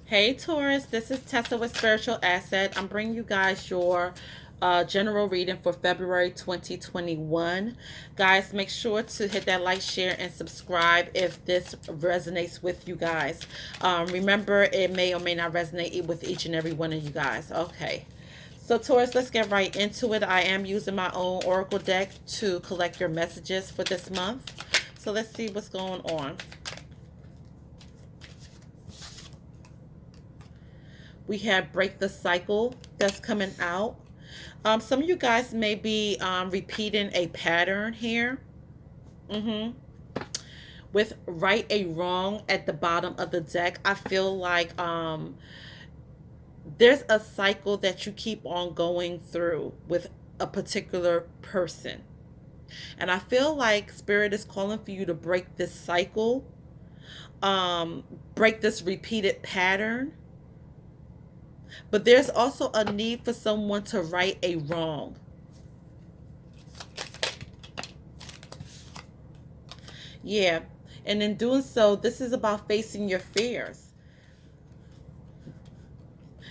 Hey Taurus, this is Tessa with Spiritual Asset. I'm bringing you guys your general reading for February 2021. Guys, make sure to hit that like, share, and subscribe if this resonates with you guys. Remember, it may or may not resonate with each and every one of you guys. Okay. So Taurus, let's get right into it. I am using my own Oracle deck to collect your messages for this month. So let's see what's going on. We have Break the Cycle that's coming out. Some of you guys may be repeating a pattern here. Mm-hmm. With right a wrong at the bottom of the deck, I feel like there's a cycle that you keep on going through with a particular person. And I feel like Spirit is calling for you to break this cycle, break this repeated pattern. But there's also a need for someone to right a wrong. Yeah. And in doing so, this is about facing your fears.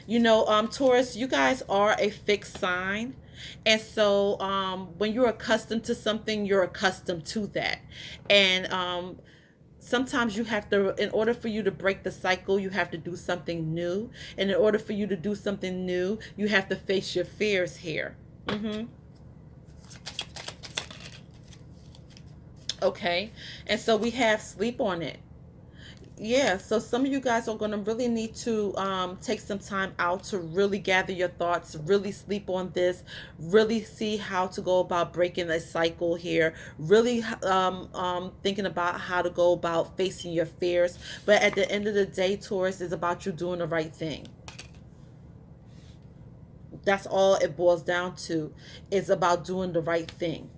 You know, Taurus, you guys are a fixed sign. And so when you're accustomed to something, you're accustomed to that. And sometimes you have to, in order for you to break the cycle, you have to do something new. And in order for you to do something new, you have to face your fears here. Mm-hmm. Okay. And so we have sleep on it. Yeah, so some of you guys are going to really need to take some time out to really gather your thoughts, really sleep on this, really see how to go about breaking a cycle here, really thinking about how to go about facing your fears. But at the end of the day, Taurus, is about you doing the right thing. That's all it boils down to. It's about doing the right thing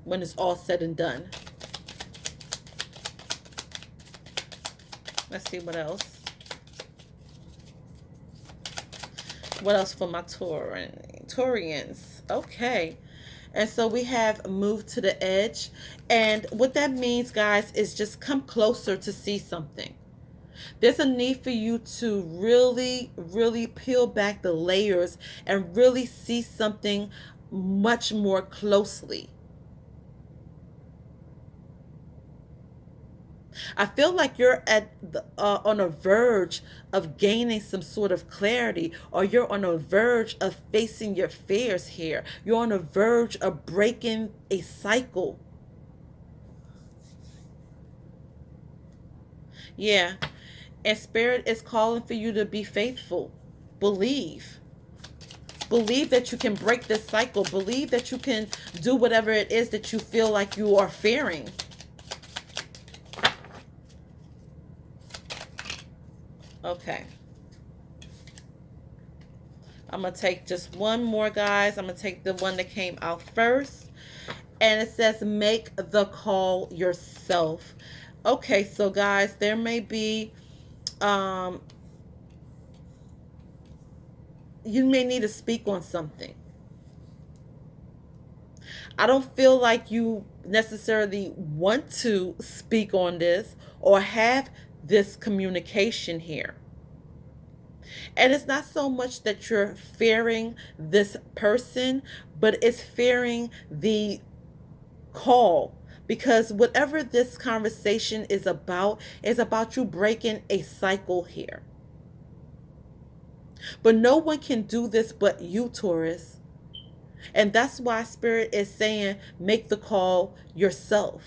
when it's all said and done. Let's see what else. What else for my Taurians? Okay. And so we have moved to the edge. And what that means, guys, is just come closer to see something. There's a need for you to really, really peel back the layers and really see something much more closely. I feel like you're on a verge of gaining some sort of clarity, or you're on a verge of facing your fears here. You're on a verge of breaking a cycle. Yeah. And Spirit is calling for you to be faithful. Believe. Believe that you can break this cycle. Believe that you can do whatever it is that you feel like you are fearing. Okay. I'm going to take just one more, guys. I'm going to take the one that came out first. And it says, make the call yourself. Okay, so guys, there may be, you may need to speak on something. I don't feel like you necessarily want to speak on this or have this communication here. And it's not so much that you're fearing this person, but it's fearing the call. Because whatever this conversation is about you breaking a cycle here. But no one can do this but you, Taurus. And that's why Spirit is saying, make the call yourself.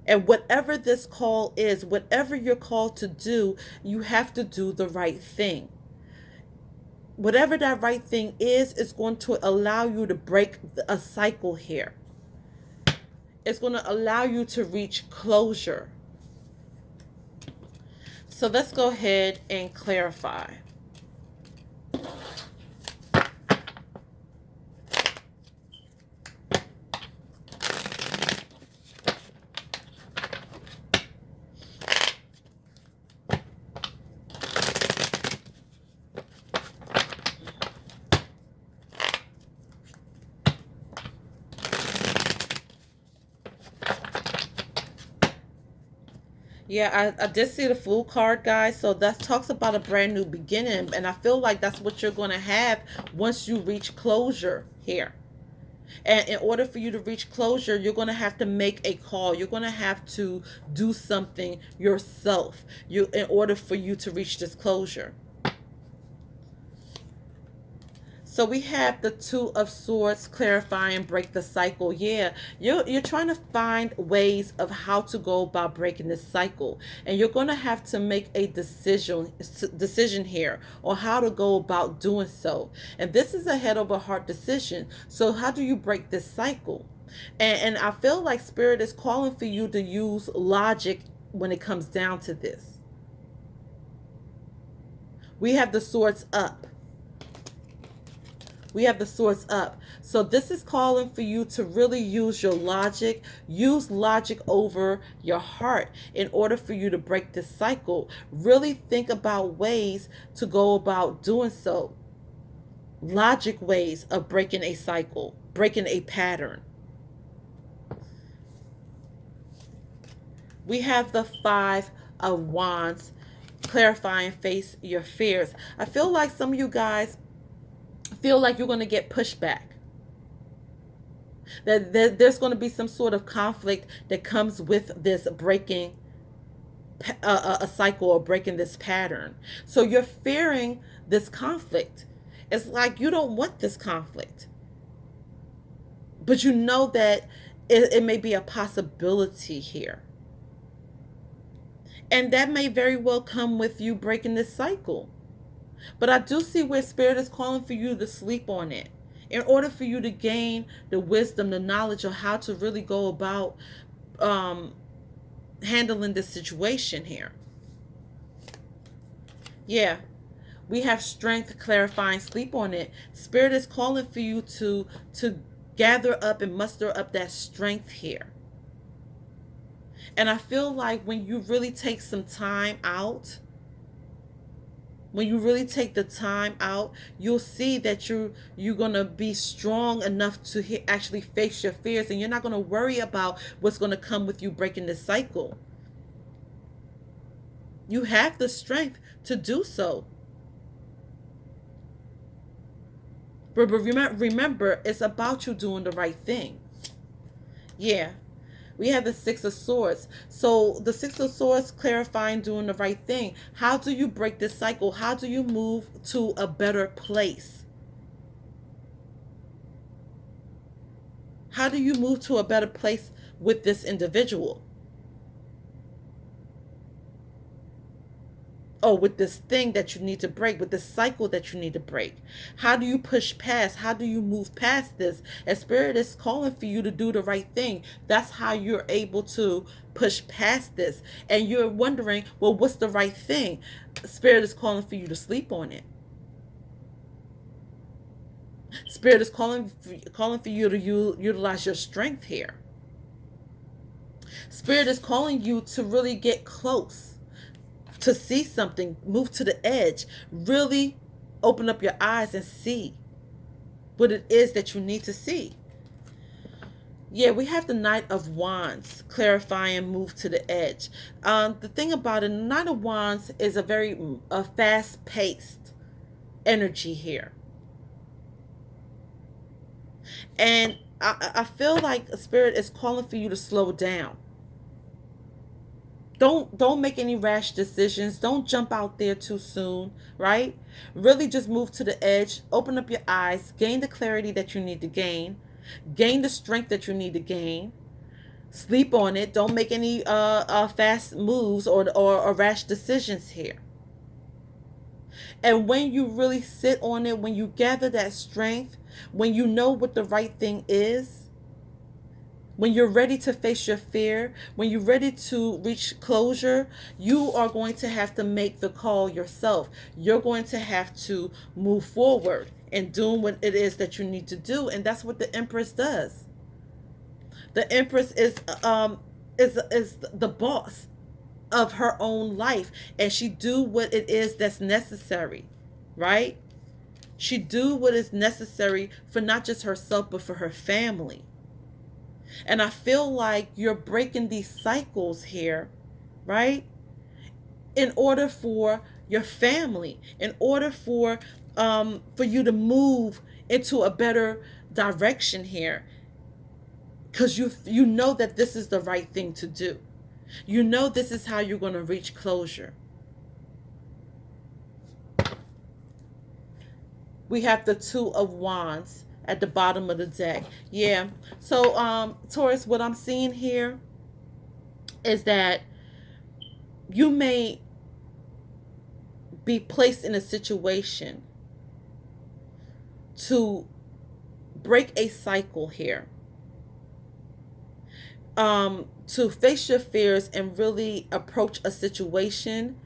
And whatever this call is, whatever you're called to do, you have to do the right thing. Whatever that right thing is going to allow you to break a cycle here. It's going to allow you to reach closure. So let's go ahead and clarify. Yeah, I did see the Fool card, guys. So that talks about a brand new beginning. And I feel like that's what you're going to have once you reach closure here. And in order for you to reach closure, you're going to have to make a call. You're going to have to do something yourself in order for you to reach this closure. So we have the Two of Swords, clarify and break the cycle. Yeah, you're trying to find ways of how to go about breaking this cycle, and you're going to have to make a decision here on how to go about doing so. And this is a head over heart decision. So how do you break this cycle? And I feel like Spirit is calling for you to use logic when it comes down to this. We have the swords up. We have the swords up. So this is calling for you to really use your logic. Use logic over your heart in order for you to break this cycle. Really think about ways to go about doing so. Logic ways of breaking a cycle, breaking a pattern. We have the Five of Wands, clarify and face your fears. I feel like some of you guys feel like you're going to get pushback. That there's going to be some sort of conflict that comes with this breaking a cycle or breaking this pattern. So you're fearing this conflict. It's like you don't want this conflict, but you know that it may be a possibility here. And that may very well come with you breaking this cycle. But I do see where Spirit is calling for you to sleep on it in order for you to gain the wisdom, the knowledge of how to really go about handling this situation here. Yeah, we have strength, clarifying, sleep on it. Spirit is calling for you to gather up and muster up that strength here. And I feel like when you really take some time out, when you really take the time out, you'll see that you're going to be strong enough to actually face your fears, and you're not going to worry about what's going to come with you breaking this cycle. You have the strength to do so. But remember, it's about you doing the right thing. Yeah. We have the Six of Swords. So the Six of Swords, clarifying, doing the right thing. How do you break this cycle? How do you move to a better place? How do you move to a better place with this individual? Oh, with this thing that you need to break, with this cycle that you need to break. How do you push past? How do you move past this? And Spirit is calling for you to do the right thing. That's how you're able to push past this. And you're wondering, well, what's the right thing? Spirit is calling for you to sleep on it. Spirit is calling for you to utilize your strength here. Spirit is calling you to really get close, to see something, move to the edge, really open up your eyes and see what it is that you need to see. Yeah, we have the Knight of Wands, clarify and move to the edge. The thing about it, the Knight of Wands is a very fast-paced energy here. And I feel like Spirit is calling for you to slow down. Don't make any rash decisions. Don't jump out there too soon, right? Really just move to the edge, open up your eyes, gain the clarity that you need to gain the strength that you need to gain. Sleep on it. Don't make any fast moves or rash decisions here. And when you really sit on it, when you gather that strength, when you know what the right thing is, when you're ready to face your fear, when you're ready to reach closure, you are going to have to make the call yourself. You're going to have to move forward and doing what it is that you need to do. And that's what the Empress does. The Empress is the boss of her own life, and she do what it is that's necessary, right? She do what is necessary for not just herself, but for her family. And I feel like you're breaking these cycles here right? In order for your family, in order for you to move into a better direction here, because you know that this is the right thing to do. You know this is how you're going to reach closure. We have the Two of Wands at the bottom of the deck. Yeah. So, Taurus, what I'm seeing here is that you may be placed in a situation to break a cycle here, to face your fears and really approach a situation,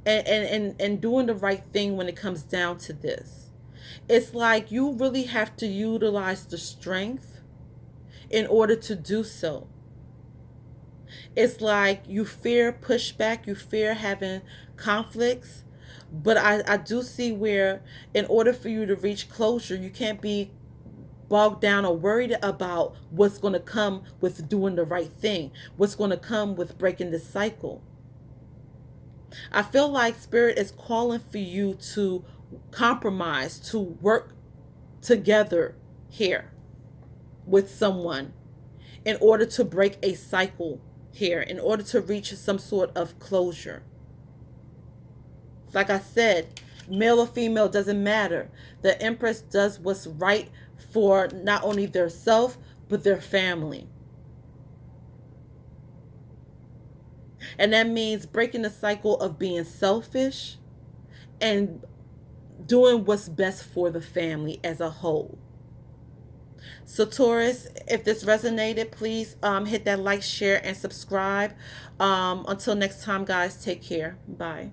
and doing the right thing when it comes down to this. It's like you really have to utilize the strength in order to do so. It's like you fear pushback, you fear having conflicts. But I do see where, in order for you to reach closure, you can't be bogged down or worried about what's going to come with doing the right thing, what's going to come with breaking this cycle. I feel like Spirit is calling for you to compromise, to work together here with someone in order to break a cycle here, in order to reach some sort of closure. Like I said, male or female doesn't matter. The Empress does what's right for not only their self, but their family. And that means breaking the cycle of being selfish and doing what's best for the family as a whole. So Taurus, if this resonated, please hit that like, share, and subscribe. Until next time, guys, take care. Bye.